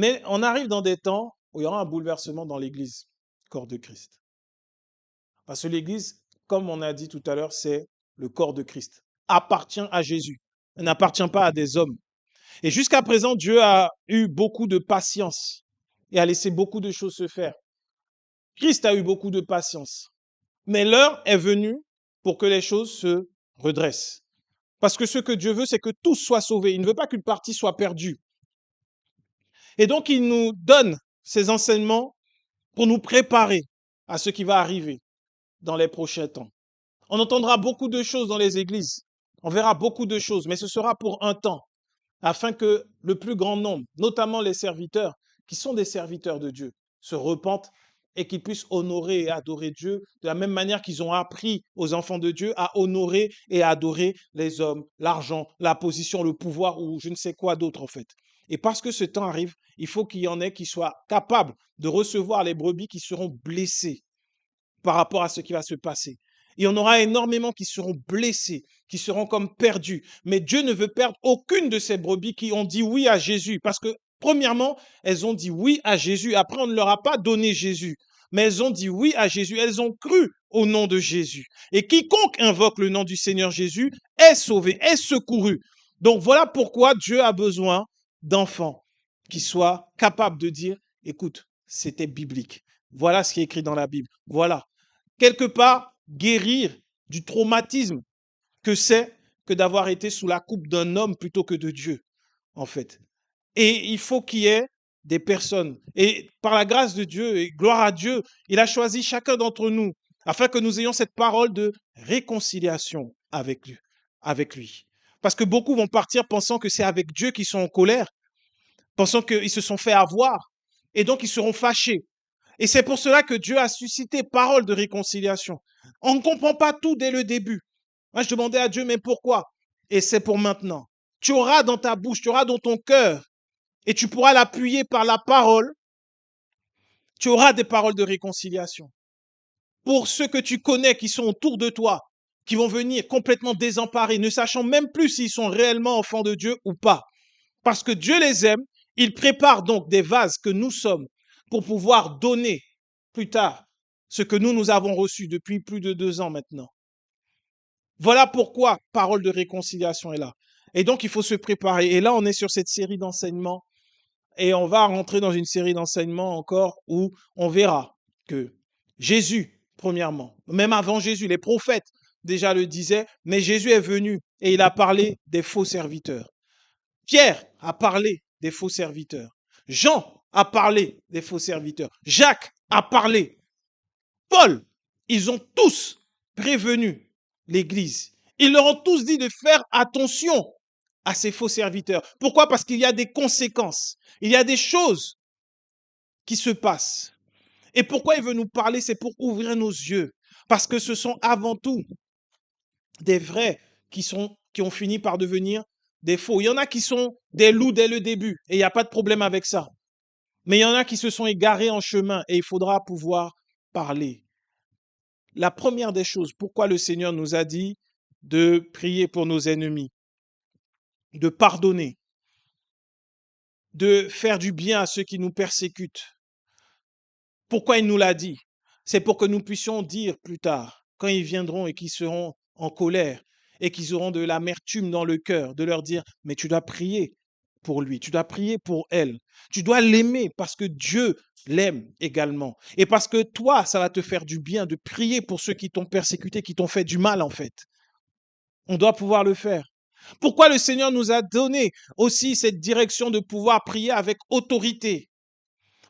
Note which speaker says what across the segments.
Speaker 1: Mais on arrive dans des temps où il y aura un bouleversement dans l'Église, corps de Christ. Parce que l'Église, comme on a dit tout à l'heure, c'est le corps de Christ, appartient à Jésus, elle n'appartient pas à des hommes. Et jusqu'à présent, Dieu a eu beaucoup de patience et a laissé beaucoup de choses se faire. Christ a eu beaucoup de patience. Mais l'heure est venue pour que les choses se redressent. Parce que ce que Dieu veut, c'est que tous soient sauvés. Il ne veut pas qu'une partie soit perdue. Et donc, il nous donne ces enseignements pour nous préparer à ce qui va arriver dans les prochains temps. On entendra beaucoup de choses dans les églises. On verra beaucoup de choses, mais ce sera pour un temps, afin que le plus grand nombre, notamment les serviteurs, qui sont des serviteurs de Dieu, se repentent et qu'ils puissent honorer et adorer Dieu de la même manière qu'ils ont appris aux enfants de Dieu à honorer et à adorer les hommes, l'argent, la position, le pouvoir ou je ne sais quoi d'autre en fait. Et parce que ce temps arrive, il faut qu'il y en ait qui soient capables de recevoir les brebis qui seront blessées par rapport à ce qui va se passer. Il y en aura énormément qui seront blessés, qui seront comme perdus. Mais Dieu ne veut perdre aucune de ces brebis qui ont dit oui à Jésus. Parce que, premièrement, elles ont dit oui à Jésus. Après, on ne leur a pas donné Jésus. Mais elles ont dit oui à Jésus. Elles ont cru au nom de Jésus. Et quiconque invoque le nom du Seigneur Jésus est sauvé, est secouru. Donc voilà pourquoi Dieu a besoin d'enfants qui soient capables de dire, écoute, c'était biblique. Voilà ce qui est écrit dans la Bible. Voilà. Quelque part, guérir du traumatisme que c'est que d'avoir été sous la coupe d'un homme plutôt que de Dieu, en fait. Et il faut qu'il y ait des personnes. Et par la grâce de Dieu, et gloire à Dieu, il a choisi chacun d'entre nous afin que nous ayons cette parole de réconciliation avec lui. Parce que beaucoup vont partir pensant que c'est avec Dieu qu'ils sont en colère, pensant qu'ils se sont fait avoir, et donc ils seront fâchés. Et c'est pour cela que Dieu a suscité parole de réconciliation. On ne comprend pas tout dès le début. Moi, je demandais à Dieu, mais pourquoi? Et c'est pour maintenant. Tu auras dans ta bouche, tu auras dans ton cœur, et tu pourras l'appuyer par la parole. Tu auras des paroles de réconciliation. Pour ceux que tu connais qui sont autour de toi, qui vont venir complètement désemparés, ne sachant même plus s'ils sont réellement enfants de Dieu ou pas. Parce que Dieu les aime, il prépare donc des vases que nous sommes pour pouvoir donner plus tard ce que nous avons reçu depuis plus de 2 ans maintenant. Voilà pourquoi parole de réconciliation est là. Et donc, il faut se préparer. Et là, on est sur cette série d'enseignements et on va rentrer dans une série d'enseignements encore où on verra que Jésus, premièrement, même avant Jésus, les prophètes déjà le disaient, mais Jésus est venu et il a parlé des faux serviteurs. Pierre a parlé des faux serviteurs. Jean a parlé des faux serviteurs. Jacques a parlé. Paul, ils ont tous prévenu l'Église. Ils leur ont tous dit de faire attention à ces faux serviteurs. Pourquoi? Parce qu'il y a des conséquences. Il y a des choses qui se passent. Et pourquoi il veut nous parler? C'est pour ouvrir nos yeux. Parce que ce sont avant tout des vrais qui ont fini par devenir des faux. Il y en a qui sont des loups dès le début et il n'y a pas de problème avec ça. Mais il y en a qui se sont égarés en chemin et il faudra pouvoir parler. La première des choses, pourquoi le Seigneur nous a dit de prier pour nos ennemis, de pardonner, de faire du bien à ceux qui nous persécutent. Pourquoi il nous l'a dit? C'est pour que nous puissions dire plus tard, quand ils viendront et qu'ils seront en colère et qu'ils auront de l'amertume dans le cœur, de leur dire, mais tu dois prier pour lui, tu dois prier pour elle, tu dois l'aimer parce que Dieu l'aime également. Et parce que toi, ça va te faire du bien de prier pour ceux qui t'ont persécuté, qui t'ont fait du mal en fait. On doit pouvoir le faire. Pourquoi le Seigneur nous a donné aussi cette direction de pouvoir prier avec autorité?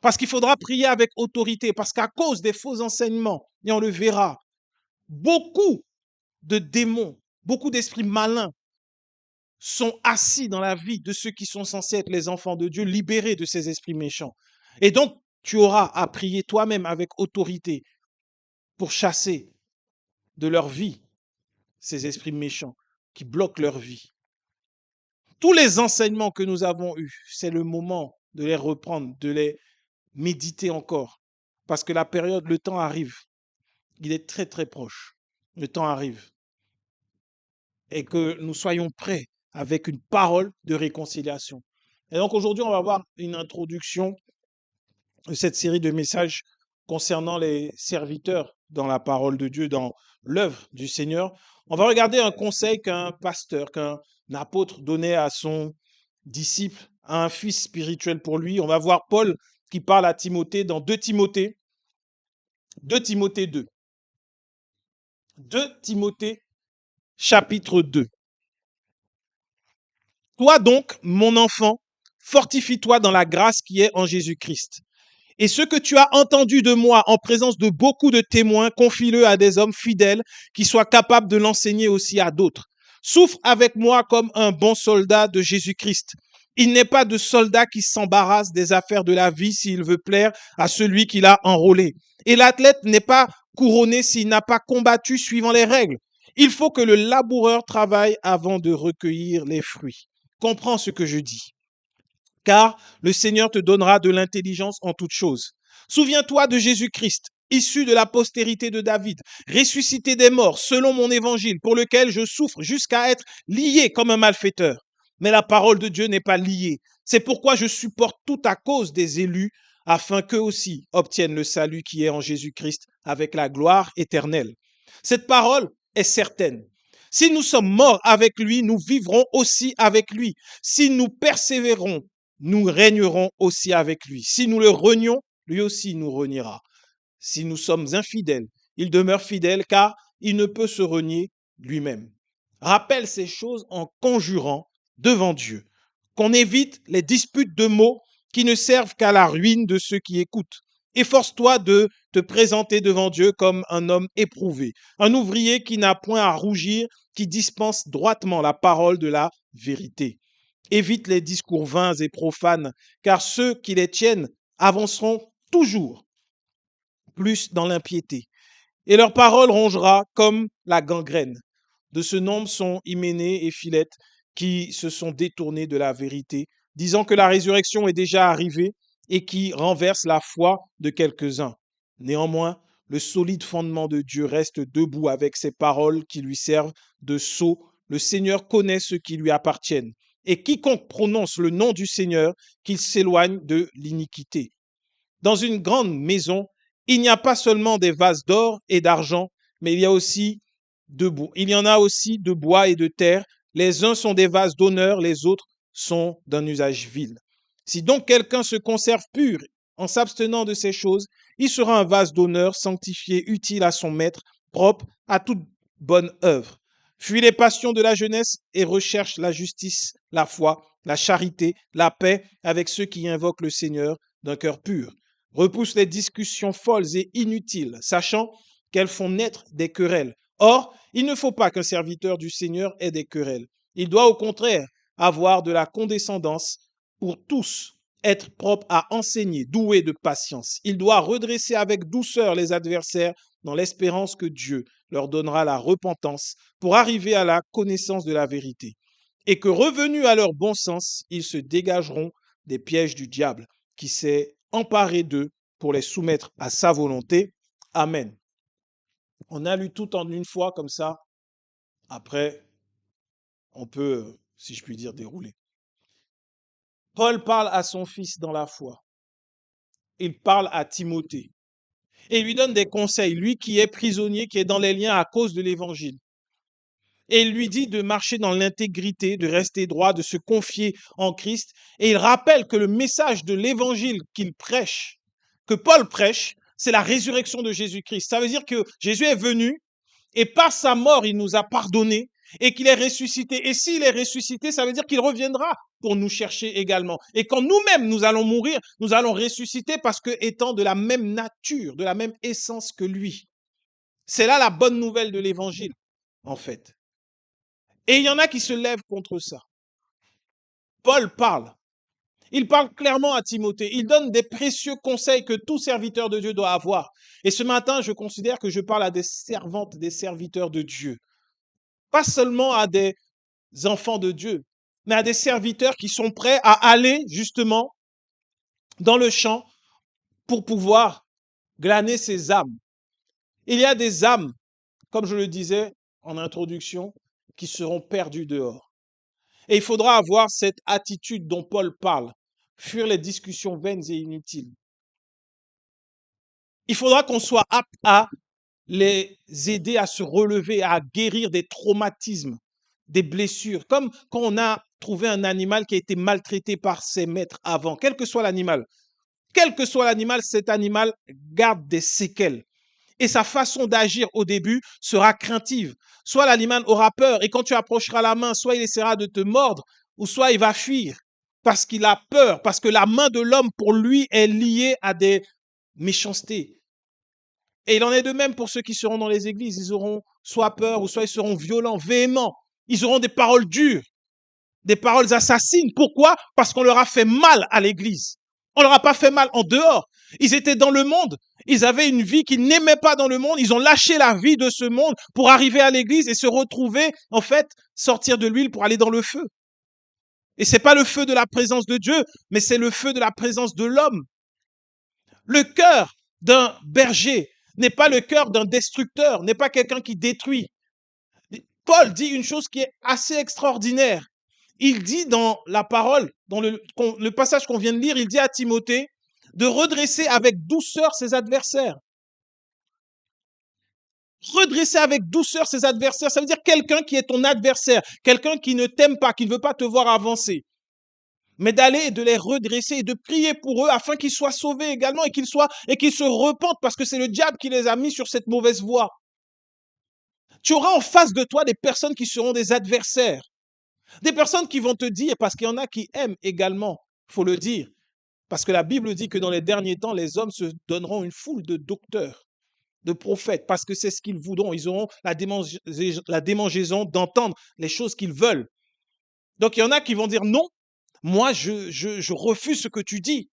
Speaker 1: Parce qu'il faudra prier avec autorité, parce qu'à cause des faux enseignements, et on le verra, beaucoup de démons, beaucoup d'esprits malins sont assis dans la vie de ceux qui sont censés être les enfants de Dieu, libérés de ces esprits méchants. Et donc, tu auras à prier toi-même avec autorité pour chasser de leur vie ces esprits méchants qui bloquent leur vie. Tous les enseignements que nous avons eus, c'est le moment de les reprendre, de les méditer encore. Parce que la période, le temps arrive. Il est très très proche. Le temps arrive. Et que nous soyons prêts avec une parole de réconciliation. Et donc aujourd'hui, on va voir une introduction de cette série de messages concernant les serviteurs dans la parole de Dieu, dans l'œuvre du Seigneur. On va regarder un conseil qu'un pasteur, qu'un apôtre donnait à son disciple, à un fils spirituel pour lui. On va voir Paul qui parle à Timothée dans 2 Timothée, 2 Timothée 2. 2 Timothée chapitre 2. Toi donc, mon enfant, fortifie-toi dans la grâce qui est en Jésus-Christ. Et ce que tu as entendu de moi en présence de beaucoup de témoins, confie-le à des hommes fidèles qui soient capables de l'enseigner aussi à d'autres. Souffre avec moi comme un bon soldat de Jésus-Christ. Il n'est pas de soldat qui s'embarrasse des affaires de la vie s'il veut plaire à celui qui l'a enrôlé. Et l'athlète n'est pas couronné s'il n'a pas combattu suivant les règles. Il faut que le laboureur travaille avant de recueillir les fruits. Comprends ce que je dis. Car le Seigneur te donnera de l'intelligence en toutes choses. Souviens-toi de Jésus-Christ, issu de la postérité de David, ressuscité des morts selon mon évangile, pour lequel je souffre jusqu'à être lié comme un malfaiteur. Mais la parole de Dieu n'est pas liée. C'est pourquoi je supporte tout à cause des élus, afin qu'eux aussi obtiennent le salut qui est en Jésus-Christ avec la gloire éternelle. Cette parole est certaine. Si nous sommes morts avec lui, nous vivrons aussi avec lui. Si nous persévérons, nous régnerons aussi avec lui. Si nous le renions, lui aussi nous reniera. Si nous sommes infidèles, il demeure fidèle car il ne peut se renier lui-même. Rappelle ces choses en conjurant devant Dieu, qu'on évite les disputes de mots qui ne servent qu'à la ruine de ceux qui écoutent. Efforce-toi de te présenter devant Dieu comme un homme éprouvé, un ouvrier qui n'a point à rougir, qui dispense droitement la parole de la vérité. Évite les discours vains et profanes, car ceux qui les tiennent avanceront toujours plus dans l'impiété. Et leur parole rongera comme la gangrène. De ce nombre sont Hyménée et Philette qui se sont détournés de la vérité, disant que la résurrection est déjà arrivée et qui renversent la foi de quelques-uns. Néanmoins, le solide fondement de Dieu reste debout avec ses paroles qui lui servent de sceau. Le Seigneur connaît ceux qui lui appartiennent. Et quiconque prononce le nom du Seigneur, qu'il s'éloigne de l'iniquité. Dans une grande maison, il n'y a pas seulement des vases d'or et d'argent, mais il y en a aussi de bois et de terre. Les uns sont des vases d'honneur, les autres sont d'un usage vil. Si donc quelqu'un se conserve pur en s'abstenant de ces choses, il sera un vase d'honneur, sanctifié, utile à son maître, propre à toute bonne œuvre. Fuis les passions de la jeunesse et recherche la justice, la foi, la charité, la paix avec ceux qui invoquent le Seigneur d'un cœur pur. Repousse les discussions folles et inutiles, sachant qu'elles font naître des querelles. Or, il ne faut pas qu'un serviteur du Seigneur ait des querelles. Il doit au contraire avoir de la condescendance pour tous, être propre à enseigner, doué de patience. Il doit redresser avec douceur les adversaires dans l'espérance que Dieu leur donnera la repentance pour arriver à la connaissance de la vérité. Et que revenus à leur bon sens, ils se dégageront des pièges du diable qui s'est emparé d'eux pour les soumettre à sa volonté. Amen. On a lu tout en une fois comme ça. Après, on peut, si je puis dire, dérouler. Paul parle à son fils dans la foi. Il parle à Timothée. Et il lui donne des conseils, lui qui est prisonnier, qui est dans les liens à cause de l'évangile. Et il lui dit de marcher dans l'intégrité, de rester droit, de se confier en Christ. Et il rappelle que le message de l'évangile qu'il prêche, que Paul prêche, c'est la résurrection de Jésus-Christ. Ça veut dire que Jésus est venu et par sa mort, il nous a pardonné et qu'il est ressuscité. Et s'il est ressuscité, ça veut dire qu'il reviendra pour nous chercher également. Et quand nous-mêmes, nous allons mourir, nous allons ressusciter parce que étant de la même nature, de la même essence que lui. C'est là la bonne nouvelle de l'évangile, en fait. Et il y en a qui se lèvent contre ça. Paul parle. Il parle clairement à Timothée. Il donne des précieux conseils que tout serviteur de Dieu doit avoir. Et ce matin, je considère que je parle à des servantes, des serviteurs de Dieu. Pas seulement à des enfants de Dieu, mais à des serviteurs qui sont prêts à aller justement dans le champ pour pouvoir glaner ces âmes. Il y a des âmes, comme je le disais en introduction, qui seront perdues dehors. Et il faudra avoir cette attitude dont Paul parle, fuir les discussions vaines et inutiles. Il faudra qu'on soit apte à les aider à se relever, à guérir des traumatismes, des blessures, comme quand on a trouvé un animal qui a été maltraité par ses maîtres avant, quel que soit l'animal. Quel que soit l'animal, cet animal garde des séquelles. Et sa façon d'agir au début sera craintive. Soit l'animal aura peur et quand tu approcheras la main, soit il essaiera de te mordre, ou soit il va fuir parce qu'il a peur, parce que la main de l'homme pour lui est liée à des méchancetés. Et il en est de même pour ceux qui seront dans les églises. Ils auront soit peur ou soit ils seront violents, véhéments. Ils auront des paroles dures, des paroles assassines. Pourquoi? Parce qu'on leur a fait mal à l'église. On leur a pas fait mal en dehors. Ils étaient dans le monde. Ils avaient une vie qu'ils n'aimaient pas dans le monde. Ils ont lâché la vie de ce monde pour arriver à l'église et se retrouver, en fait, sortir de l'huile pour aller dans le feu. Et c'est pas le feu de la présence de Dieu, mais c'est le feu de la présence de l'homme. Le cœur d'un berger n'est pas le cœur d'un destructeur, n'est pas quelqu'un qui détruit. Paul dit une chose qui est assez extraordinaire. Il dit dans la parole, dans le passage qu'on vient de lire, il dit à Timothée de redresser avec douceur ses adversaires. Redresser avec douceur ses adversaires, ça veut dire quelqu'un qui est ton adversaire, quelqu'un qui ne t'aime pas, qui ne veut pas te voir avancer. Mais d'aller et de les redresser et de prier pour eux afin qu'ils soient sauvés également et qu'ils se repentent parce que c'est le diable qui les a mis sur cette mauvaise voie. Tu auras en face de toi des personnes qui seront des adversaires. Des personnes qui vont te dire, parce qu'il y en a qui aiment également, il faut le dire, parce que la Bible dit que dans les derniers temps, les hommes se donneront une foule de docteurs, de prophètes, parce que c'est ce qu'ils voudront. Ils auront la démangeaison d'entendre les choses qu'ils veulent. Donc il y en a qui vont dire non, moi je refuse ce que tu dis.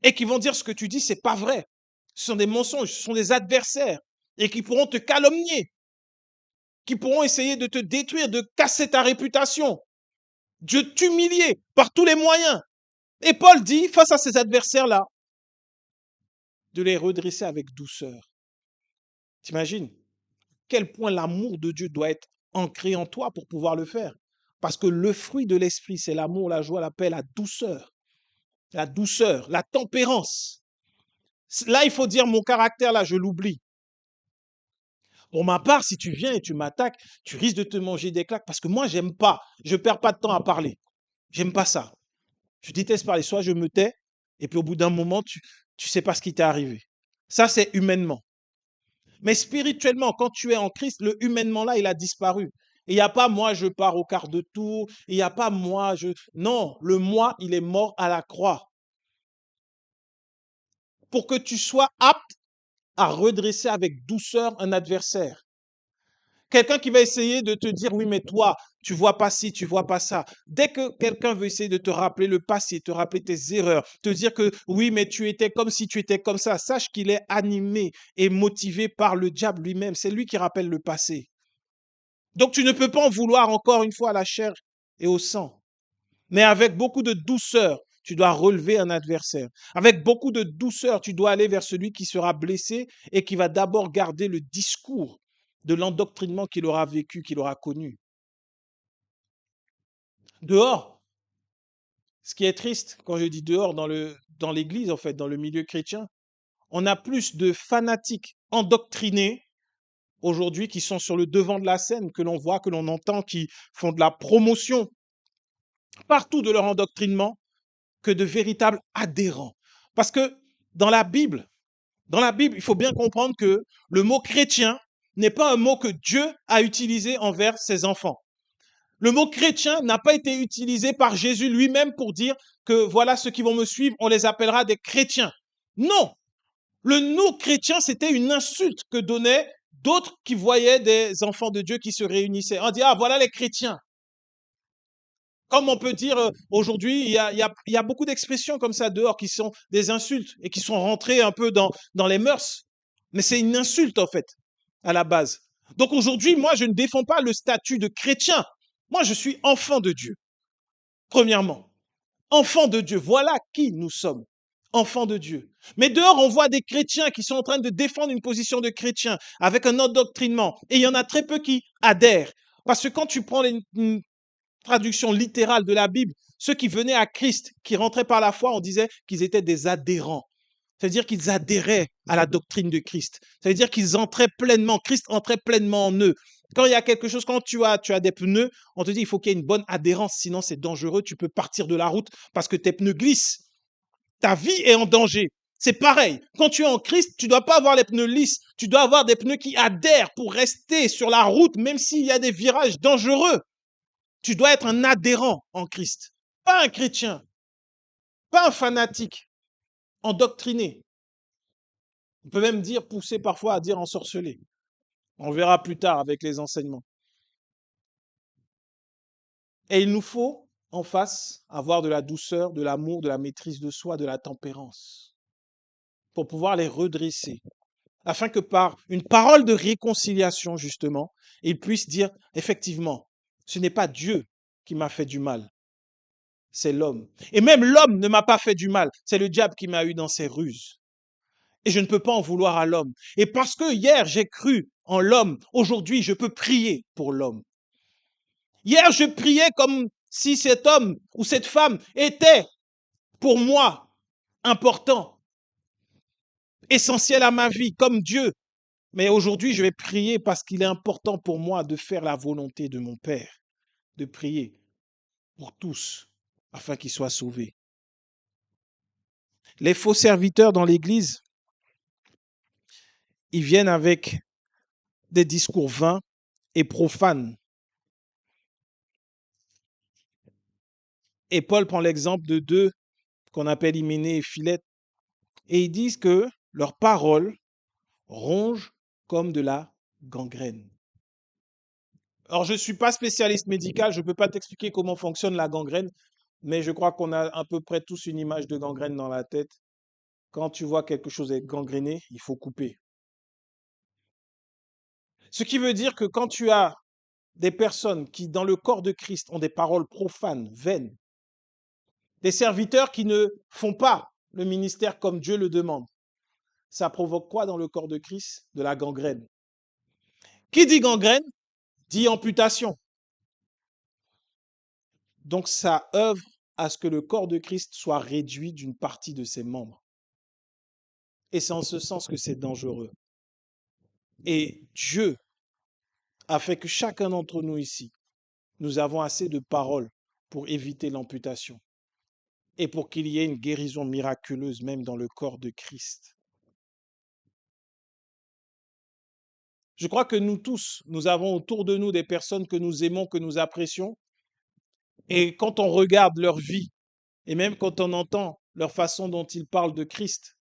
Speaker 1: Et qui vont dire ce que tu dis, c'est pas vrai. Ce sont des mensonges, ce sont des adversaires et qui pourront te calomnier, qui pourront essayer de te détruire, de casser ta réputation, de t'humilier par tous les moyens. Et Paul dit, face à ces adversaires-là, de les redresser avec douceur. T'imagines quel point l'amour de Dieu doit être ancré en toi pour pouvoir le faire. Parce que le fruit de l'esprit, c'est l'amour, la joie, la paix, la douceur, la tempérance. Là, il faut dire mon caractère, là, je l'oublie. Pour ma part, si tu viens et tu m'attaques, tu risques de te manger des claques parce que moi, j'aime pas. Je perds pas de temps à parler. J'aime pas ça. Je déteste parler. Soit je me tais et puis au bout d'un moment, tu sais pas ce qui t'est arrivé. Ça, c'est humainement. Mais spirituellement, quand tu es en Christ, le humainement là, il a disparu. Il n'y a pas moi, je pars au quart de tour. Il n'y a pas moi, je. Non, le moi, il est mort à la croix. Pour que tu sois apte à redresser avec douceur un adversaire. Quelqu'un qui va essayer de te dire, oui, mais toi, tu vois pas ci, tu vois pas ça. Dès que quelqu'un veut essayer de te rappeler le passé, te rappeler tes erreurs, te dire que oui, mais tu étais comme si tu étais comme ça, sache qu'il est animé et motivé par le diable lui-même. C'est lui qui rappelle le passé. Donc tu ne peux pas en vouloir encore une fois à la chair et au sang. Mais avec beaucoup de douceur, tu dois relever un adversaire. Avec beaucoup de douceur, tu dois aller vers celui qui sera blessé et qui va d'abord garder le discours de l'endoctrinement qu'il aura vécu, qu'il aura connu. Dehors, ce qui est triste, quand je dis dehors, dans l'église, en fait, dans le milieu chrétien, on a plus de fanatiques endoctrinés aujourd'hui qui sont sur le devant de la scène, que l'on voit, que l'on entend, qui font de la promotion partout de leur endoctrinement, que de véritables adhérents. Parce que dans la Bible, il faut bien comprendre que le mot chrétien n'est pas un mot que Dieu a utilisé envers ses enfants. Le mot chrétien n'a pas été utilisé par Jésus lui-même pour dire que voilà ceux qui vont me suivre, on les appellera des chrétiens. Non, le nom chrétien, c'était une insulte que donnaient d'autres qui voyaient des enfants de Dieu qui se réunissaient. On dit, ah voilà les chrétiens. Comme on peut dire aujourd'hui, il y a beaucoup d'expressions comme ça dehors qui sont des insultes et qui sont rentrées un peu dans les mœurs. Mais c'est une insulte en fait, à la base. Donc aujourd'hui, moi, je ne défends pas le statut de chrétien. Moi, je suis enfant de Dieu. Premièrement, enfant de Dieu, voilà qui nous sommes. Enfants de Dieu. Mais dehors, on voit des chrétiens qui sont en train de défendre une position de chrétien avec un endoctrinement. Et il y en a très peu qui adhèrent. Parce que quand tu prends traduction littérale de la Bible, ceux qui venaient à Christ, qui rentraient par la foi, on disait qu'ils étaient des adhérents. C'est-à-dire qu'ils adhéraient à la doctrine de Christ. C'est-à-dire qu'ils entraient pleinement, Christ entrait pleinement en eux. Quand il y a quelque chose, quand tu as des pneus, on te dit il faut qu'il y ait une bonne adhérence, sinon c'est dangereux, tu peux partir de la route parce que tes pneus glissent. Ta vie est en danger. C'est pareil. Quand tu es en Christ, tu ne dois pas avoir les pneus lisses. Tu dois avoir des pneus qui adhèrent pour rester sur la route, même s'il y a des virages dangereux. Tu dois être un adhérent en Christ. Pas un chrétien. Pas un fanatique. Endoctriné. On peut même dire, pousser parfois à dire ensorcelé. On verra plus tard avec les enseignements. Et il nous faut, en face, avoir de la douceur, de l'amour, de la maîtrise de soi, de la tempérance, pour pouvoir les redresser, afin que par une parole de réconciliation, justement, ils puissent dire, effectivement, ce n'est pas Dieu qui m'a fait du mal, c'est l'homme. Et même l'homme ne m'a pas fait du mal, c'est le diable qui m'a eu dans ses ruses. Et je ne peux pas en vouloir à l'homme. Et parce que hier, j'ai cru en l'homme, aujourd'hui, je peux prier pour l'homme. Hier, je priais comme si cet homme ou cette femme était, pour moi, important, essentiel à ma vie, comme Dieu. Mais aujourd'hui, je vais prier parce qu'il est important pour moi de faire la volonté de mon Père, de prier pour tous, afin qu'ils soient sauvés. Les faux serviteurs dans l'Église, ils viennent avec des discours vains et profanes. Et Paul prend l'exemple de deux qu'on appelle Hyménée et Philette, et ils disent que leurs paroles rongent comme de la gangrène. Alors, je ne suis pas spécialiste médical, je ne peux pas t'expliquer comment fonctionne la gangrène, mais je crois qu'on a à peu près tous une image de gangrène dans la tête. Quand tu vois quelque chose être gangréné, il faut couper. Ce qui veut dire que quand tu as des personnes qui, dans le corps de Christ, ont des paroles profanes, vaines, des serviteurs qui ne font pas le ministère comme Dieu le demande, ça provoque quoi dans le corps de Christ? De la gangrène. Qui dit gangrène dit amputation. Donc ça œuvre à ce que le corps de Christ soit réduit d'une partie de ses membres. Et c'est en ce sens que c'est dangereux. Et Dieu a fait que chacun d'entre nous ici, nous avons assez de paroles pour éviter l'amputation et pour qu'il y ait une guérison miraculeuse même dans le corps de Christ. Je crois que nous tous, nous avons autour de nous des personnes que nous aimons, que nous apprécions. Et quand on regarde leur vie, et même quand on entend leur façon dont ils parlent de Christ,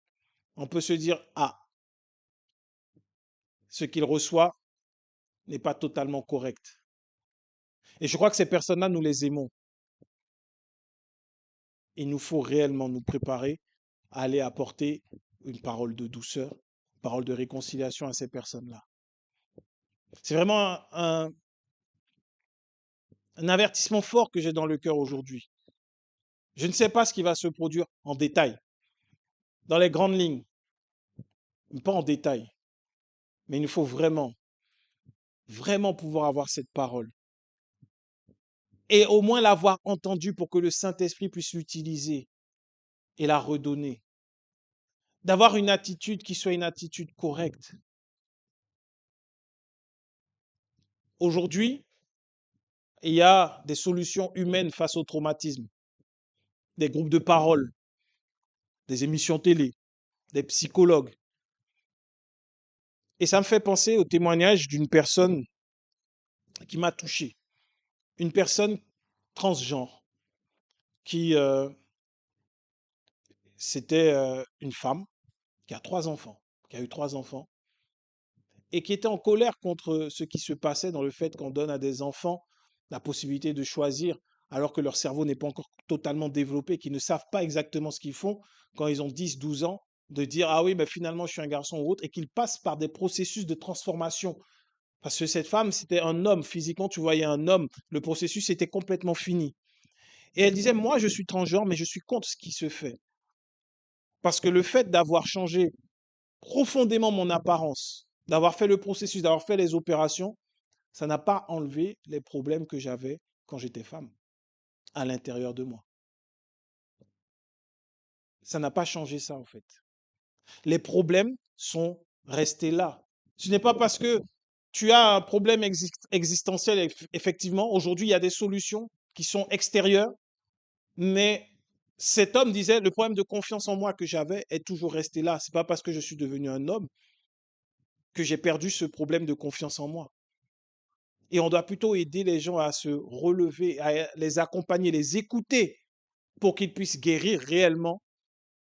Speaker 1: on peut se dire, ah, ce qu'il reçoit n'est pas totalement correct. Et je crois que ces personnes-là, nous les aimons. Il nous faut réellement nous préparer à aller apporter une parole de douceur, une parole de réconciliation à ces personnes-là. C'est vraiment un avertissement fort que j'ai dans le cœur aujourd'hui. Je ne sais pas ce qui va se produire en détail, dans les grandes lignes, pas en détail, mais il nous faut vraiment, vraiment pouvoir avoir cette parole et au moins l'avoir entendue pour que le Saint-Esprit puisse l'utiliser et la redonner. D'avoir une attitude qui soit une attitude correcte. Aujourd'hui, il y a des solutions humaines face au traumatisme, des groupes de parole, des émissions télé, des psychologues. Et ça me fait penser au témoignage d'une personne qui m'a touché. Une personne transgenre qui, c'était une femme qui a 3 enfants, qui a eu 3 enfants, et qui était en colère contre ce qui se passait dans le fait qu'on donne à des enfants la possibilité de choisir alors que leur cerveau n'est pas encore totalement développé, qu'ils ne savent pas exactement ce qu'ils font quand ils ont 10, 12 ans, de dire ah oui, ben finalement je suis un garçon ou autre, et qu'ils passent par des processus de transformation. Parce que cette femme, c'était un homme, physiquement tu voyais un homme, le processus était complètement fini. Et elle disait, moi je suis transgenre, mais je suis contre ce qui se fait. Parce que le fait d'avoir changé profondément mon apparence, d'avoir fait le processus, d'avoir fait les opérations, ça n'a pas enlevé les problèmes que j'avais quand j'étais femme, à l'intérieur de moi. Ça n'a pas changé ça, en fait. Les problèmes sont restés là. Ce n'est pas parce que tu as un problème existentiel, effectivement, aujourd'hui, il y a des solutions qui sont extérieures, mais cet homme disait, le problème de confiance en moi que j'avais est toujours resté là. C'est pas parce que je suis devenu un homme que j'ai perdu ce problème de confiance en moi. Et on doit plutôt aider les gens à se relever, à les accompagner, les écouter pour qu'ils puissent guérir réellement,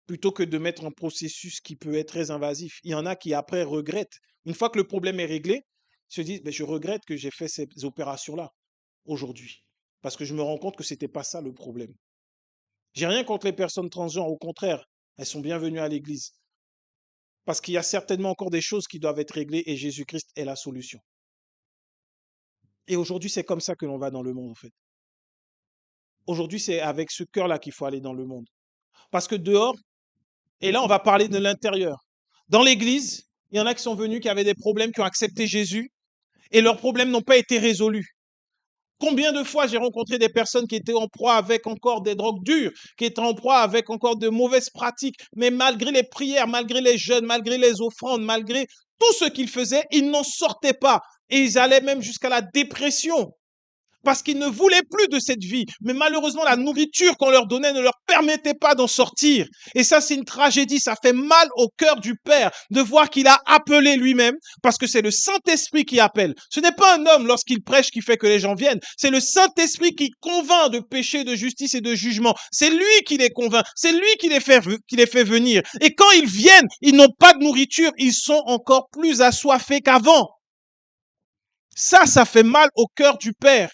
Speaker 1: plutôt que de mettre un processus qui peut être très invasif. Il y en a qui après regrettent. Une fois que le problème est réglé, se disent, je regrette que j'ai fait ces opérations-là aujourd'hui, parce que je me rends compte que c'était pas ça le problème. J'ai rien contre les personnes transgenres, au contraire, elles sont bienvenues à l'église, parce qu'il y a certainement encore des choses qui doivent être réglées et Jésus-Christ est la solution. Et aujourd'hui, c'est comme ça que l'on va dans le monde, en fait. Aujourd'hui, c'est avec ce cœur-là qu'il faut aller dans le monde. Parce que dehors, et là, on va parler de l'intérieur. Dans l'église, il y en a qui sont venus, qui avaient des problèmes, qui ont accepté Jésus, et leurs problèmes n'ont pas été résolus. Combien de fois j'ai rencontré des personnes qui étaient en proie avec encore des drogues dures, qui étaient en proie avec encore de mauvaises pratiques, mais malgré les prières, malgré les jeûnes, malgré les offrandes, malgré tout ce qu'ils faisaient, ils n'en sortaient pas. Et ils allaient même jusqu'à la dépression. Parce qu'ils ne voulaient plus de cette vie. Mais malheureusement, la nourriture qu'on leur donnait ne leur permettait pas d'en sortir. Et ça, c'est une tragédie. Ça fait mal au cœur du Père de voir qu'il a appelé lui-même, parce que c'est le Saint-Esprit qui appelle. Ce n'est pas un homme, lorsqu'il prêche, qui fait que les gens viennent. C'est le Saint-Esprit qui convainc de péché, de justice et de jugement. C'est lui qui les convainc. C'est lui qui les fait venir. Et quand ils viennent, ils n'ont pas de nourriture. Ils sont encore plus assoiffés qu'avant. Ça fait mal au cœur du Père.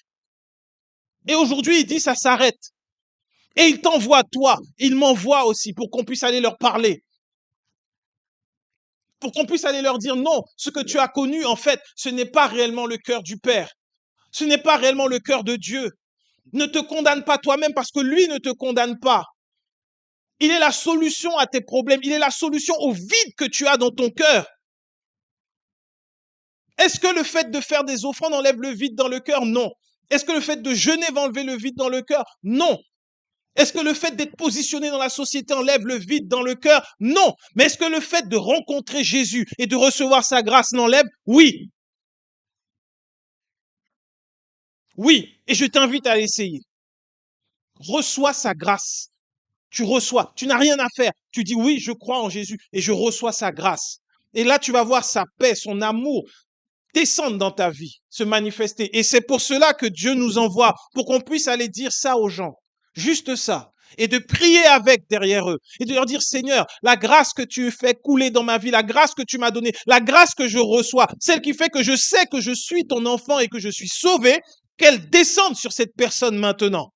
Speaker 1: Et aujourd'hui, il dit, ça s'arrête. Et il t'envoie, toi, il m'envoie aussi, pour qu'on puisse aller leur parler. Pour qu'on puisse aller leur dire, non, ce que tu as connu, en fait, ce n'est pas réellement le cœur du Père. Ce n'est pas réellement le cœur de Dieu. Ne te condamne pas toi-même, parce que lui ne te condamne pas. Il est la solution à tes problèmes. Il est la solution au vide que tu as dans ton cœur. Est-ce que le fait de faire des offrandes enlève le vide dans le cœur? Non. Est-ce que le fait de jeûner va enlever le vide dans le cœur? Non. Est-ce que le fait d'être positionné dans la société enlève le vide dans le cœur? Non. Mais est-ce que le fait de rencontrer Jésus et de recevoir sa grâce l'enlève? Oui. Oui. Et je t'invite à l'essayer. Reçois sa grâce. Tu reçois. Tu n'as rien à faire. Tu dis oui, je crois en Jésus et je reçois sa grâce. Et là, tu vas voir sa paix, son amour descendre dans ta vie, se manifester. Et c'est pour cela que Dieu nous envoie, pour qu'on puisse aller dire ça aux gens. Juste ça. Et de prier avec derrière eux. Et de leur dire, Seigneur, la grâce que tu fais couler dans ma vie, la grâce que tu m'as donnée, la grâce que je reçois, celle qui fait que je sais que je suis ton enfant et que je suis sauvé, qu'elle descende sur cette personne maintenant.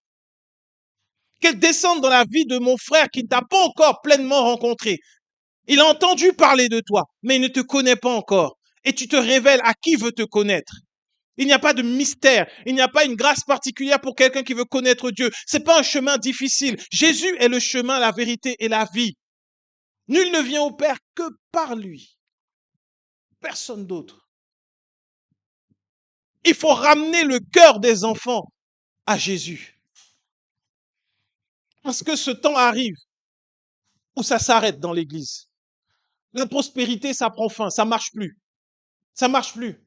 Speaker 1: Qu'elle descende dans la vie de mon frère qui ne t'a pas encore pleinement rencontré. Il a entendu parler de toi, mais il ne te connaît pas encore. Et tu te révèles à qui veut te connaître. Il n'y a pas de mystère. Il n'y a pas une grâce particulière pour quelqu'un qui veut connaître Dieu. C'est pas un chemin difficile. Jésus est le chemin, la vérité et la vie. Nul ne vient au Père que par lui. Personne d'autre. Il faut ramener le cœur des enfants à Jésus. Parce que ce temps arrive où ça s'arrête dans l'église. La prospérité, ça prend fin, ça marche plus. Ça marche plus.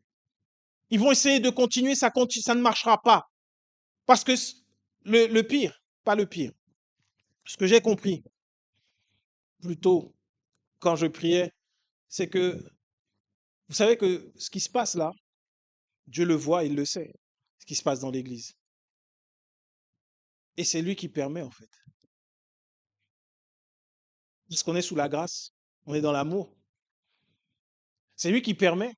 Speaker 1: Ils vont essayer de continuer, ça ne marchera pas. Parce que le pire, pas le pire, ce que j'ai compris, plutôt, quand je priais, c'est que, vous savez que ce qui se passe là, Dieu le voit, il le sait, ce qui se passe dans l'église. Et c'est lui qui permet, en fait. Parce qu'on est sous la grâce, on est dans l'amour. C'est lui qui permet.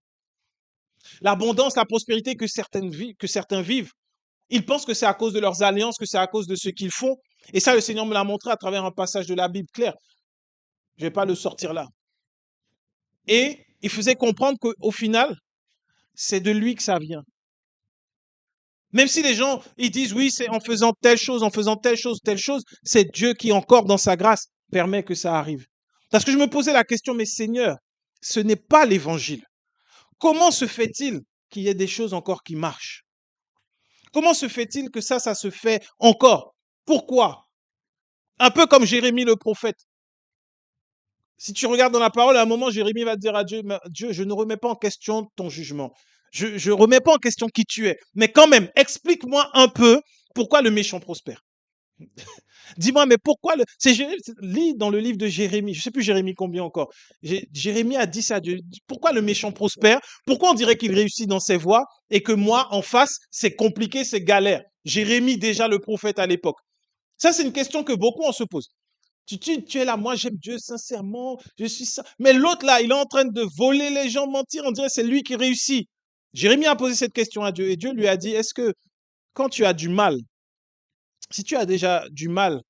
Speaker 1: L'abondance, la prospérité que certains vivent, ils pensent que c'est à cause de leurs alliances, que c'est à cause de ce qu'ils font. Et ça, le Seigneur me l'a montré à travers un passage de la Bible clair. Je ne vais pas le sortir là. Et il faisait comprendre qu'au final, c'est de lui que ça vient. Même si les gens, ils disent oui, c'est en faisant telle chose, telle chose, c'est Dieu qui encore dans sa grâce permet que ça arrive. Parce que je me posais la question, mais Seigneur, ce n'est pas l'évangile. Comment se fait-il qu'il y ait des choses encore qui marchent? Comment se fait-il que ça se fait encore? Pourquoi? Un peu comme Jérémie le prophète. Si tu regardes dans la parole, à un moment, Jérémie va dire à Dieu, Dieu, je ne remets pas en question ton jugement. Je ne remets pas en question qui tu es. Mais quand même, explique-moi un peu pourquoi le méchant prospère. Dis-moi, mais pourquoi lis dans le livre de Jérémie, je ne sais plus Jérémie combien encore. Jérémie a dit ça à Dieu. Pourquoi le méchant prospère? Pourquoi on dirait qu'il réussit dans ses voies et que moi, en face, c'est compliqué, c'est galère? Jérémie, déjà le prophète à l'époque. Ça, c'est une question que beaucoup on se pose. Tu es là, moi j'aime Dieu sincèrement, je suis ça. Mais l'autre là, il est en train de voler les gens, mentir, on dirait que c'est lui qui réussit. Jérémie a posé cette question à Dieu et Dieu lui a dit, est-ce que quand tu as du mal, si tu as déjà du mal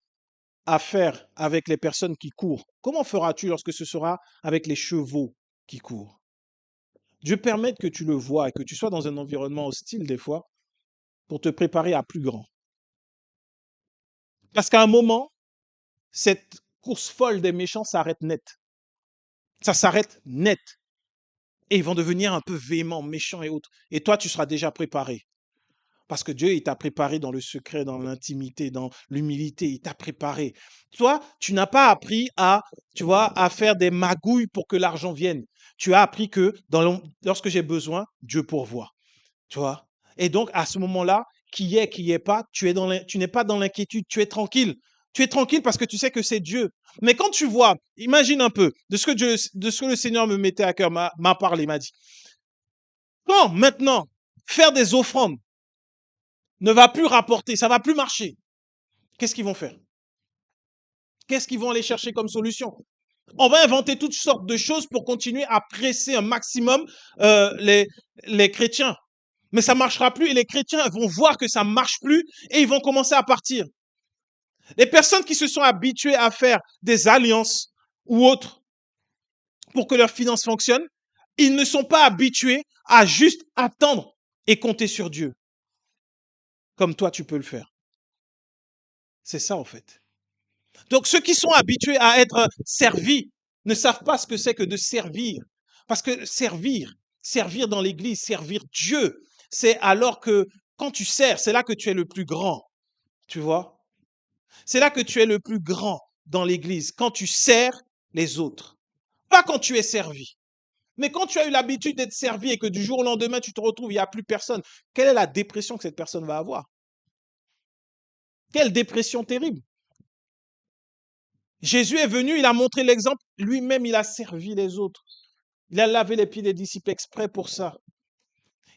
Speaker 1: à faire avec les personnes qui courent, comment feras-tu lorsque ce sera avec les chevaux qui courent? Dieu permette que tu le vois et que tu sois dans un environnement hostile des fois pour te préparer à plus grand. Parce qu'à un moment, cette course folle des méchants s'arrête net. Ça s'arrête net. Et ils vont devenir un peu véhéments, méchants et autres. Et toi, tu seras déjà préparé. Parce que Dieu, il t'a préparé dans le secret, dans l'intimité, dans l'humilité. Il t'a préparé. Toi, tu n'as pas appris tu vois, à faire des magouilles pour que l'argent vienne. Tu as appris que lorsque j'ai besoin, Dieu pourvoit. Tu vois. Et donc, à ce moment-là, qui est pas, tu n'es pas dans l'inquiétude, tu es tranquille. Tu es tranquille parce que tu sais que c'est Dieu. Mais quand tu vois, imagine un peu de ce que le Seigneur me mettait à cœur, m'a parlé, m'a dit. Quand maintenant, faire des offrandes ne va plus rapporter, ça va plus marcher, qu'est-ce qu'ils vont faire? Qu'est-ce qu'ils vont aller chercher comme solution? On va inventer toutes sortes de choses pour continuer à presser un maximum les chrétiens. Mais ça ne marchera plus et les chrétiens vont voir que ça ne marche plus et ils vont commencer à partir. Les personnes qui se sont habituées à faire des alliances ou autres pour que leurs finances fonctionnent, ils ne sont pas habitués à juste attendre et compter sur Dieu, comme toi tu peux le faire. C'est ça en fait. Donc ceux qui sont habitués à être servis ne savent pas ce que c'est que de servir. Parce que servir dans l'église, servir Dieu, c'est alors que quand tu sers, c'est là que tu es le plus grand. Tu vois? C'est là que tu es le plus grand dans l'église, quand tu sers les autres. Pas quand tu es servi. Mais quand tu as eu l'habitude d'être servi et que du jour au lendemain, tu te retrouves, il n'y a plus personne, quelle est la dépression que cette personne va avoir? Quelle dépression terrible! Jésus est venu, il a montré l'exemple, lui-même il a servi les autres. Il a lavé les pieds des disciples exprès pour ça.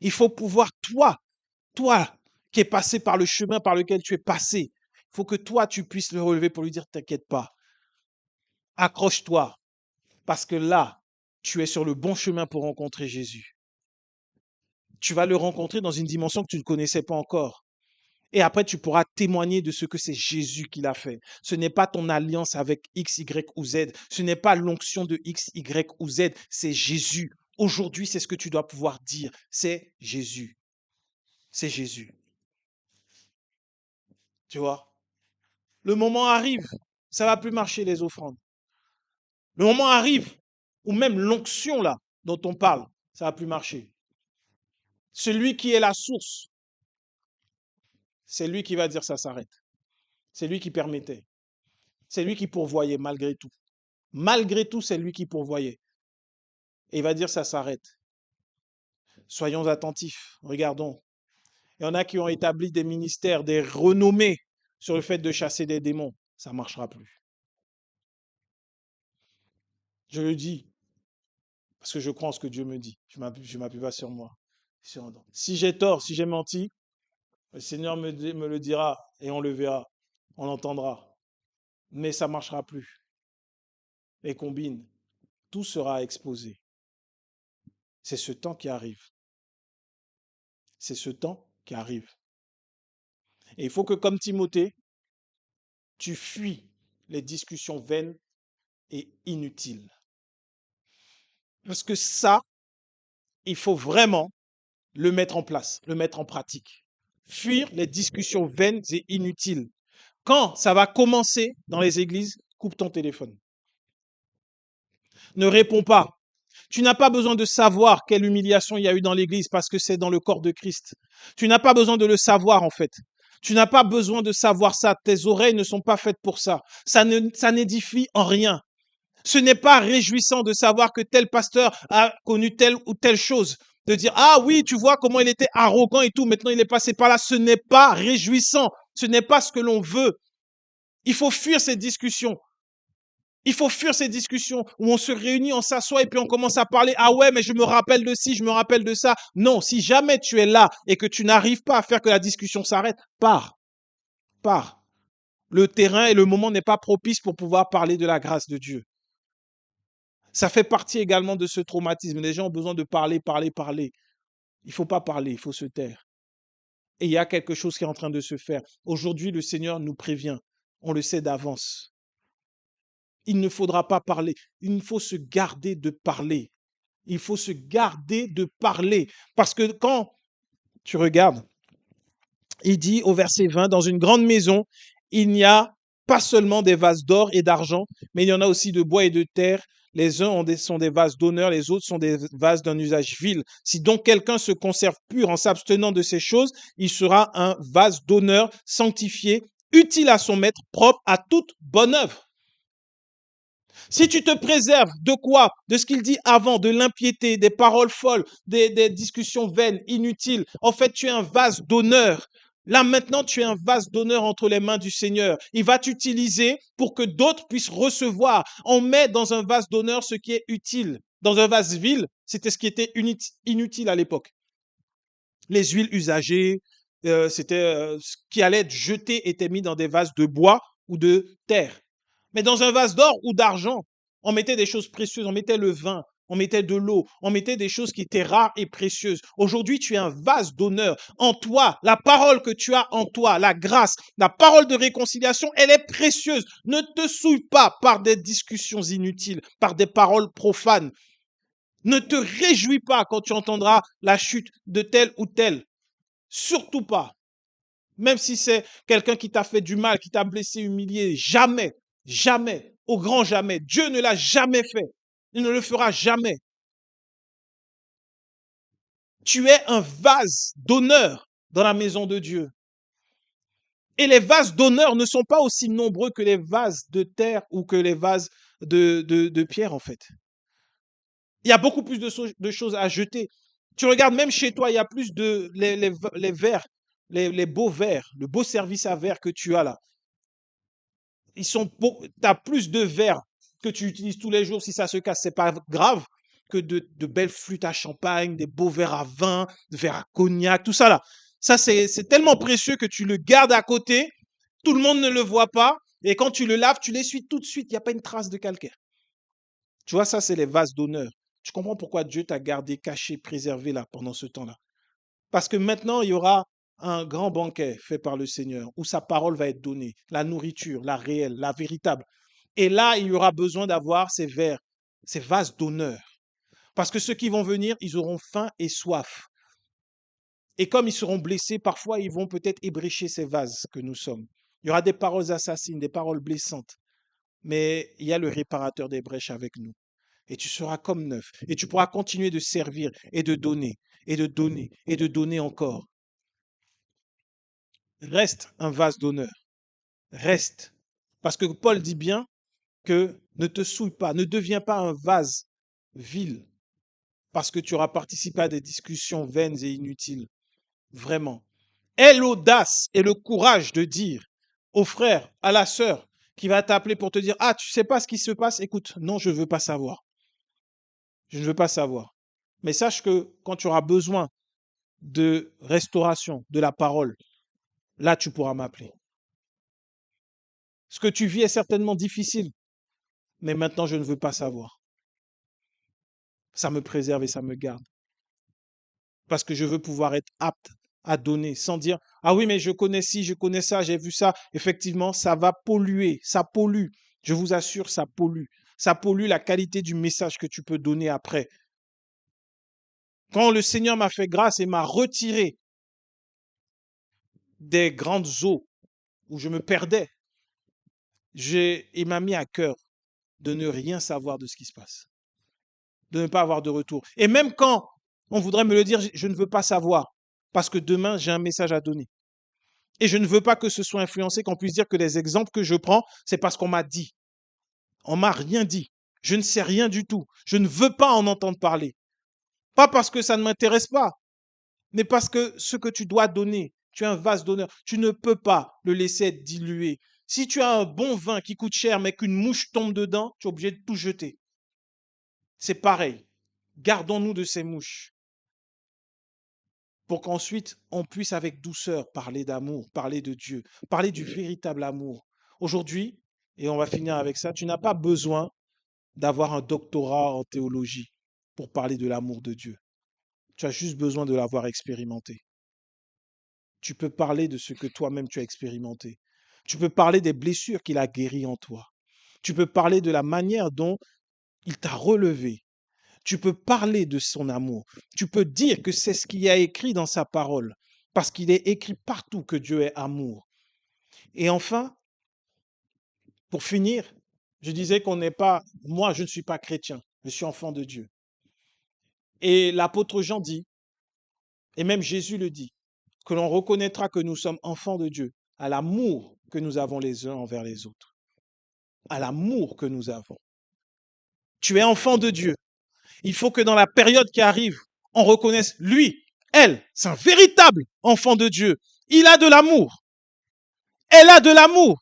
Speaker 1: Il faut pouvoir, toi qui es passé par le chemin par lequel tu es passé, il faut que toi tu puisses le relever pour lui dire, t'inquiète pas, accroche-toi, parce que là, tu es sur le bon chemin pour rencontrer Jésus. Tu vas le rencontrer dans une dimension que tu ne connaissais pas encore. Et après, tu pourras témoigner de ce que c'est Jésus qui l'a fait. Ce n'est pas ton alliance avec X, Y ou Z. Ce n'est pas l'onction de X, Y ou Z. C'est Jésus. Aujourd'hui, c'est ce que tu dois pouvoir dire. C'est Jésus. C'est Jésus. Tu vois? Le moment arrive. Ça va plus marcher les offrandes. Le moment arrive où même l'onction là dont on parle, ça va plus marcher. Celui qui est la source, c'est lui qui va dire ça s'arrête. C'est lui qui permettait. C'est lui qui pourvoyait malgré tout. Malgré tout, c'est lui qui pourvoyait. Et il va dire ça s'arrête. Soyons attentifs, regardons. Il y en a qui ont établi des ministères, des renommées sur le fait de chasser des démons. Ça ne marchera plus. Je le dis parce que je crois en ce que Dieu me dit. Je ne m'appuie pas sur moi. Si j'ai tort, si j'ai menti, le Seigneur me le dira et on le verra, on l'entendra. Mais ça ne marchera plus. Les combines, tout sera exposé. C'est ce temps qui arrive. C'est ce temps qui arrive. Et il faut que, comme Timothée, tu fuis les discussions vaines et inutiles. Parce que ça, il faut vraiment le mettre en place, le mettre en pratique. Fuir les discussions vaines et inutiles. Quand ça va commencer dans les églises, coupe ton téléphone. Ne réponds pas. Tu n'as pas besoin de savoir quelle humiliation il y a eu dans l'église parce que c'est dans le corps de Christ. Tu n'as pas besoin de le savoir, en fait. Tu n'as pas besoin de savoir ça. Tes oreilles ne sont pas faites pour ça. Ça n'édifie en rien. Ce n'est pas réjouissant de savoir que tel pasteur a connu telle ou telle chose. De dire, ah oui, tu vois comment il était arrogant et tout, maintenant il est passé par là. Ce n'est pas réjouissant. Ce n'est pas ce que l'on veut. Il faut fuir ces discussions. Il faut fuir ces discussions où on se réunit, on s'assoit et puis on commence à parler. Ah ouais, mais je me rappelle de ci, je me rappelle de ça. Non, si jamais tu es là et que tu n'arrives pas à faire que la discussion s'arrête, pars. Pars. Le terrain et le moment n'est pas propice pour pouvoir parler de la grâce de Dieu. Ça fait partie également de ce traumatisme. Les gens ont besoin de parler, parler, parler. Il ne faut pas parler, il faut se taire. Et il y a quelque chose qui est en train de se faire. Aujourd'hui, le Seigneur nous prévient. On le sait d'avance. Il ne faudra pas parler. Il faut se garder de parler. Il faut se garder de parler. Parce que quand tu regardes, il dit au verset 20, dans une grande maison, il n'y a pas seulement des vases d'or et d'argent, mais il y en a aussi de bois et de terre. Les uns sont des vases d'honneur, les autres sont des vases d'un usage vil. Si donc quelqu'un se conserve pur en s'abstenant de ces choses, il sera un vase d'honneur sanctifié, utile à son maître, propre à toute bonne œuvre. Si tu te préserves de quoi? De ce qu'il dit avant, de l'impiété, des paroles folles, des discussions vaines, inutiles. En fait, tu es un vase d'honneur. Là, maintenant, tu es un vase d'honneur entre les mains du Seigneur. Il va t'utiliser pour que d'autres puissent recevoir. On met dans un vase d'honneur ce qui est utile. Dans un vase vil, c'était ce qui était inutile à l'époque. Les huiles usagées, ce qui allait être jeté était mis dans des vases de bois ou de terre. Mais dans un vase d'or ou d'argent, on mettait des choses précieuses, on mettait le vin, on mettait de l'eau, on mettait des choses qui étaient rares et précieuses. Aujourd'hui, tu es un vase d'honneur. En toi, la parole que tu as en toi, la grâce, la parole de réconciliation, elle est précieuse. Ne te souille pas par des discussions inutiles, par des paroles profanes. Ne te réjouis pas quand tu entendras la chute de tel ou tel. Surtout pas. Même si c'est quelqu'un qui t'a fait du mal, qui t'a blessé, humilié, jamais, jamais, au grand jamais. Dieu ne l'a jamais fait. Il ne le fera jamais. Tu es un vase d'honneur dans la maison de Dieu. Et les vases d'honneur ne sont pas aussi nombreux que les vases de terre ou que les vases de pierre, en fait. Il y a beaucoup plus de choses à jeter. Tu regardes même chez toi, il y a plus de les verres, les beaux verres, le beau service à verre que tu as là. Tu as plus de verres que tu utilises tous les jours. Si ça se casse, c'est pas grave, que de belles flûtes à champagne, des beaux verres à vin, des verres à cognac, tout ça là. Ça, c'est tellement précieux que tu le gardes à côté. Tout le monde ne le voit pas. Et quand tu le laves, tu l'essuies tout de suite. Il n'y a pas une trace de calcaire. Tu vois, ça, c'est les vases d'honneur. Tu comprends pourquoi Dieu t'a gardé, caché, préservé là pendant ce temps-là. Parce que maintenant, il y aura un grand banquet fait par le Seigneur où sa parole va être donnée, la nourriture, la réelle, la véritable. Et là, il y aura besoin d'avoir ces verres, ces vases d'honneur. Parce que ceux qui vont venir, ils auront faim et soif. Et comme ils seront blessés, parfois, ils vont peut-être ébrécher ces vases que nous sommes. Il y aura des paroles assassines, des paroles blessantes. Mais il y a le réparateur des brèches avec nous. Et tu seras comme neuf. Et tu pourras continuer de servir et de donner, et de donner, et de donner encore. Reste un vase d'honneur. Reste. Parce que Paul dit bien que ne te souille pas, ne deviens pas un vase vil, parce que tu auras participé à des discussions vaines et inutiles. Vraiment. Aie l'audace et le courage de dire au frère, à la sœur, qui va t'appeler pour te dire, ah, tu sais pas ce qui se passe, écoute, non, je ne veux pas savoir. Je ne veux pas savoir. Mais sache que quand tu auras besoin de restauration de la parole, là, tu pourras m'appeler. Ce que tu vis est certainement difficile, mais maintenant, je ne veux pas savoir. Ça me préserve et ça me garde. Parce que je veux pouvoir être apte à donner sans dire, ah oui, mais je connais ci, je connais ça, j'ai vu ça. Effectivement, ça va polluer, ça pollue. Je vous assure, ça pollue. Ça pollue la qualité du message que tu peux donner après. Quand le Seigneur m'a fait grâce et m'a retiré des grandes eaux où je me perdais, il m'a mis à cœur de ne rien savoir de ce qui se passe. de ne pas avoir de retour. Et même quand on voudrait me le dire, je ne veux pas savoir, parce que demain, j'ai un message à donner. Et je ne veux pas que ce soit influencé, qu'on puisse dire que les exemples que je prends, c'est parce qu'on m'a dit. On m'a rien dit. Je ne sais rien du tout. Je ne veux pas en entendre parler. Pas parce que ça ne m'intéresse pas, mais parce que ce que tu dois donner, tu as un vase d'honneur. Tu ne peux pas le laisser être dilué. Si tu as un bon vin qui coûte cher, mais qu'une mouche tombe dedans, tu es obligé de tout jeter. C'est pareil. Gardons-nous de ces mouches pour qu'ensuite on puisse avec douceur parler d'amour, parler de Dieu, parler du véritable amour. Aujourd'hui, et on va finir avec ça, tu n'as pas besoin d'avoir un doctorat en théologie pour parler de l'amour de Dieu. Tu as juste besoin de l'avoir expérimenté. Tu peux parler de ce que toi-même tu as expérimenté. Tu peux parler des blessures qu'il a guéries en toi. Tu peux parler de la manière dont il t'a relevé. Tu peux parler de son amour. Tu peux dire que c'est ce qu'il y a écrit dans sa parole, parce qu'il est écrit partout que Dieu est amour. Et enfin, pour finir, je disais qu'on n'est pas, moi je ne suis pas chrétien, je suis enfant de Dieu. Et l'apôtre Jean dit, et même Jésus le dit, que l'on reconnaîtra que nous sommes enfants de Dieu à l'amour que nous avons les uns envers les autres. À l'amour que nous avons. Tu es enfant de Dieu. Il faut que dans la période qui arrive, on reconnaisse lui, elle, c'est un véritable enfant de Dieu. Il a de l'amour. Elle a de l'amour.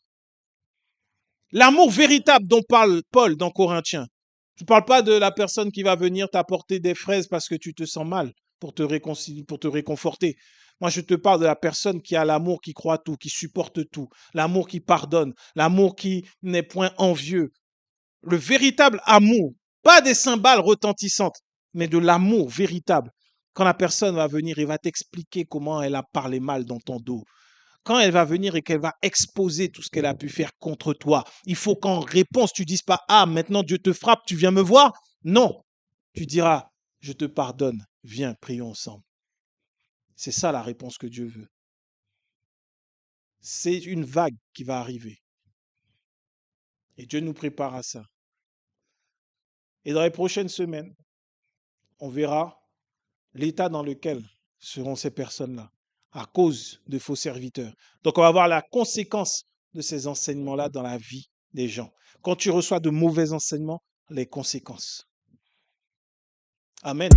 Speaker 1: L'amour véritable dont parle Paul dans Corinthiens. Je ne parle pas de la personne qui va venir t'apporter des fraises parce que tu te sens mal pour te réconcilier, pour te réconforter. Moi, je te parle de la personne qui a l'amour qui croit tout, qui supporte tout, l'amour qui pardonne, l'amour qui n'est point envieux. Le véritable amour, pas des cymbales retentissantes, mais de l'amour véritable. Quand la personne va venir et va t'expliquer comment elle a parlé mal dans ton dos, quand elle va venir et qu'elle va exposer tout ce qu'elle a pu faire contre toi, il faut qu'en réponse, tu dises pas, ah, maintenant Dieu te frappe, tu viens me voir. Non, tu diras, je te pardonne, viens, prions ensemble. C'est ça la réponse que Dieu veut. C'est une vague qui va arriver. Et Dieu nous prépare à ça. Et dans les prochaines semaines, on verra l'état dans lequel seront ces personnes-là à cause de faux serviteurs. Donc, on va voir la conséquence de ces enseignements-là dans la vie des gens. Quand tu reçois de mauvais enseignements, les conséquences. Amen.